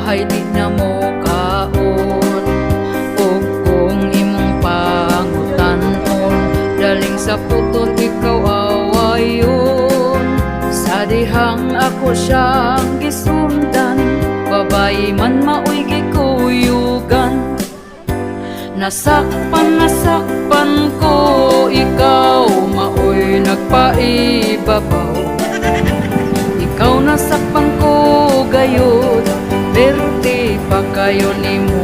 bahay di na mo kaon. Ug kung imong pangutanon, daling sa putol ikaw awayon. Sa dihang ako siyang gisundan, babae man maoy gikuyugan. Nasakpan ko ikaw, maoy nagpaibabaw. Ikaw nasakpan ko gayud, berte pa kayo nimo